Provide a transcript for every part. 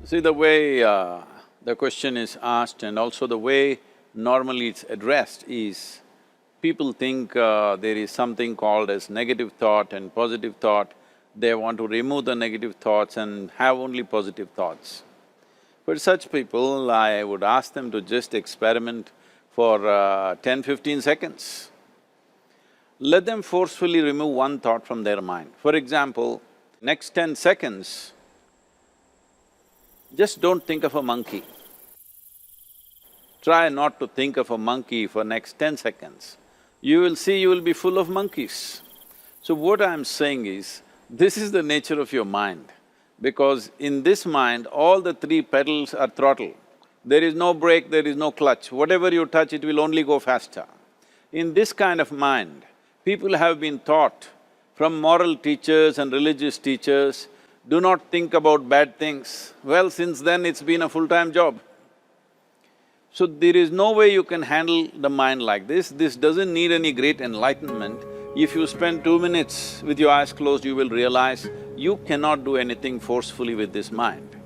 See, the way the question is asked and also the way normally it's addressed is, people think there is something called as negative thought and positive thought. They want to remove the negative thoughts and have only positive thoughts. For such people, I would ask them to just experiment for 10-15 seconds. Let them forcefully remove one thought from their mind. For example, next 10 seconds, just don't think of a monkey. Try not to think of a monkey for next 10 seconds. You will see you will be full of monkeys. So what I'm saying is, this is the nature of your mind, because in this mind, all the three pedals are throttle. There is no brake, there is no clutch. Whatever you touch, it will only go faster. In this kind of mind, people have been taught from moral teachers and religious teachers, do not think about bad things. Well, since then it's been a full-time job. So there is no way you can handle the mind like this. This doesn't need any great enlightenment. If you spend 2 minutes with your eyes closed, you will realize you cannot do anything forcefully with this mind.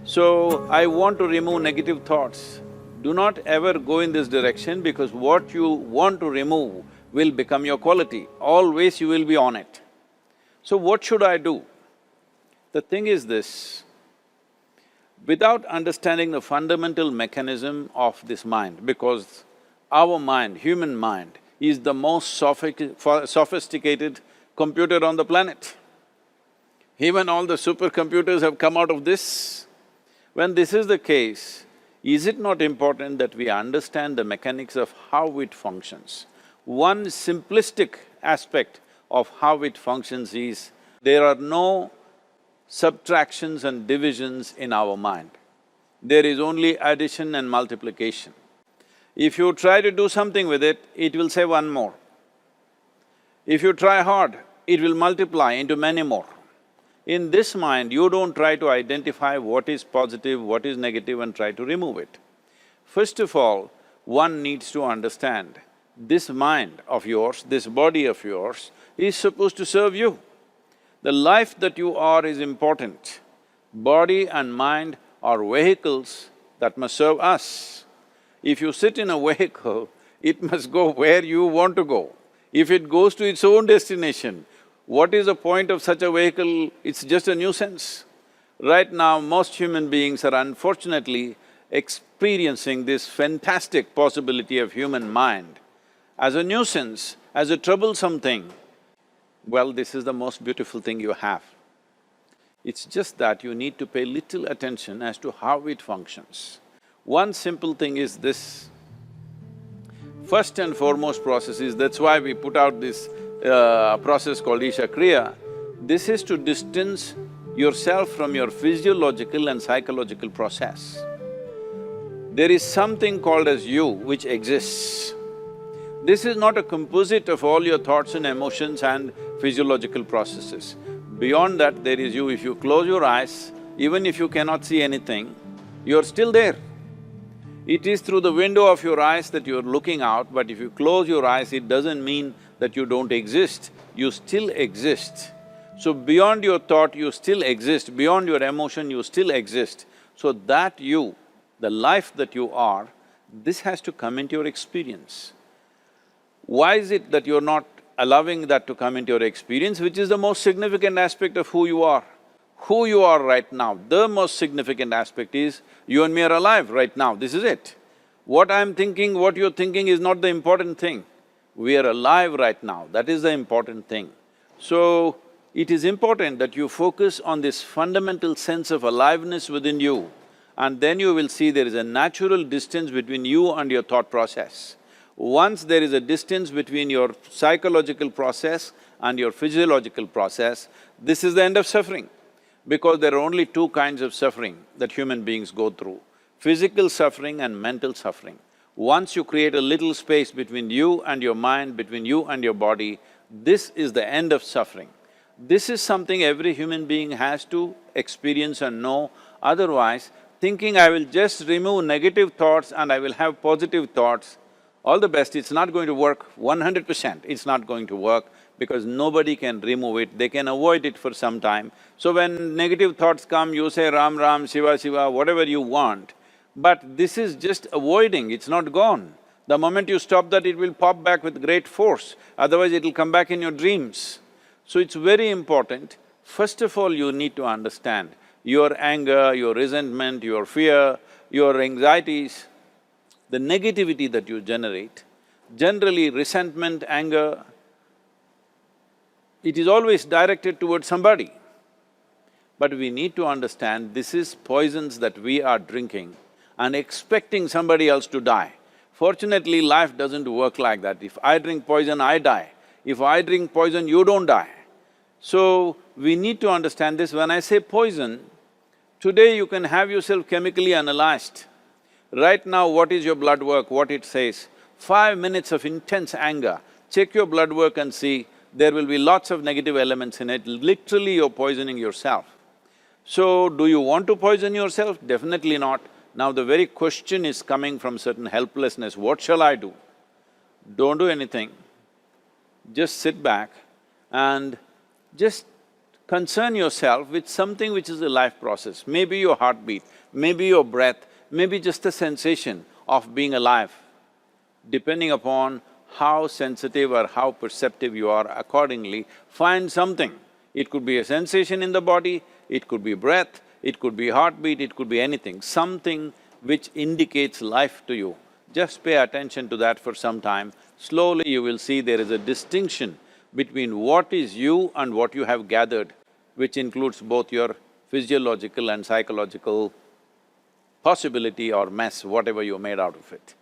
So, I want to remove negative thoughts. Do not ever go in this direction, because what you want to remove will become your quality. Always you will be on it. So what should I do? The thing is this, without understanding the fundamental mechanism of this mind, because our mind, human mind, is the most sophisticated computer on the planet. Even all the supercomputers have come out of this. When this is the case, is it not important that we understand the mechanics of how it functions? One simplistic aspect of how it functions is, there are no subtractions and divisions in our mind. There is only addition and multiplication. If you try to do something with it, it will say one more. If you try hard, it will multiply into many more. In this mind, you don't try to identify what is positive, what is negative and try to remove it. First of all, one needs to understand, this mind of yours, this body of yours is supposed to serve you. The life that you are is important. Body and mind are vehicles that must serve us. If you sit in a vehicle, it must go where you want to go. If it goes to its own destination, what is the point of such a vehicle? It's just a nuisance. Right now, most human beings are unfortunately experiencing this fantastic possibility of human mind as a nuisance, as a troublesome thing. Well, this is the most beautiful thing you have. It's just that you need to pay little attention as to how it functions. One simple thing is this. First and foremost process is, that's why we put out this process called Isha Kriya. This is to distance yourself from your physiological and psychological process. There is something called as you which exists. This is not a composite of all your thoughts and emotions and physiological processes. Beyond that, there is you. If you close your eyes, even if you cannot see anything, you're still there. It is through the window of your eyes that you're looking out, but if you close your eyes, it doesn't mean that you don't exist, you still exist. So beyond your thought, you still exist, beyond your emotion, you still exist. So that you, the life that you are, this has to come into your experience. Why is it that you're not allowing that to come into your experience, which is the most significant aspect of who you are? Who you are right now, the most significant aspect is, you and me are alive right now, this is it. What I'm thinking, what you're thinking is not the important thing. We are alive right now, that is the important thing. So, it is important that you focus on this fundamental sense of aliveness within you, and then you will see there is a natural distance between you and your thought process. Once there is a distance between your psychological process and your physiological process, this is the end of suffering. Because there are only two kinds of suffering that human beings go through, physical suffering and mental suffering. Once you create a little space between you and your mind, between you and your body, this is the end of suffering. This is something every human being has to experience and know, otherwise thinking I will just remove negative thoughts and I will have positive thoughts, all the best, it's not going to work 100%, it's not going to work, because nobody can remove it, they can avoid it for some time. So when negative thoughts come, you say Ram Ram, Shiva Shiva, whatever you want, but this is just avoiding, it's not gone. The moment you stop that, it will pop back with great force, otherwise it'll come back in your dreams. So it's very important, first of all you need to understand your anger, your resentment, your fear, your anxieties, the negativity that you generate. Generally resentment, anger, it is always directed towards somebody. But we need to understand this is poisons that we are drinking and expecting somebody else to die. Fortunately, life doesn't work like that. If I drink poison, I die. If I drink poison, you don't die. So, we need to understand this. When I say poison, today you can have yourself chemically analyzed. Right now, what is your blood work, what it says? 5 minutes of intense anger, check your blood work and see, there will be lots of negative elements in it, literally you're poisoning yourself. So, do you want to poison yourself? Definitely not. Now the very question is coming from certain helplessness, what shall I do? Don't do anything, just sit back and just concern yourself with something which is a life process. Maybe your heartbeat, maybe your breath, maybe just a sensation of being alive. Depending upon how sensitive or how perceptive you are, accordingly, find something. It could be a sensation in the body, it could be breath, it could be heartbeat, it could be anything, something which indicates life to you. Just pay attention to that for some time. Slowly you will see there is a distinction between what is you and what you have gathered, which includes both your physiological and psychological possibility or mess, whatever you made out of it.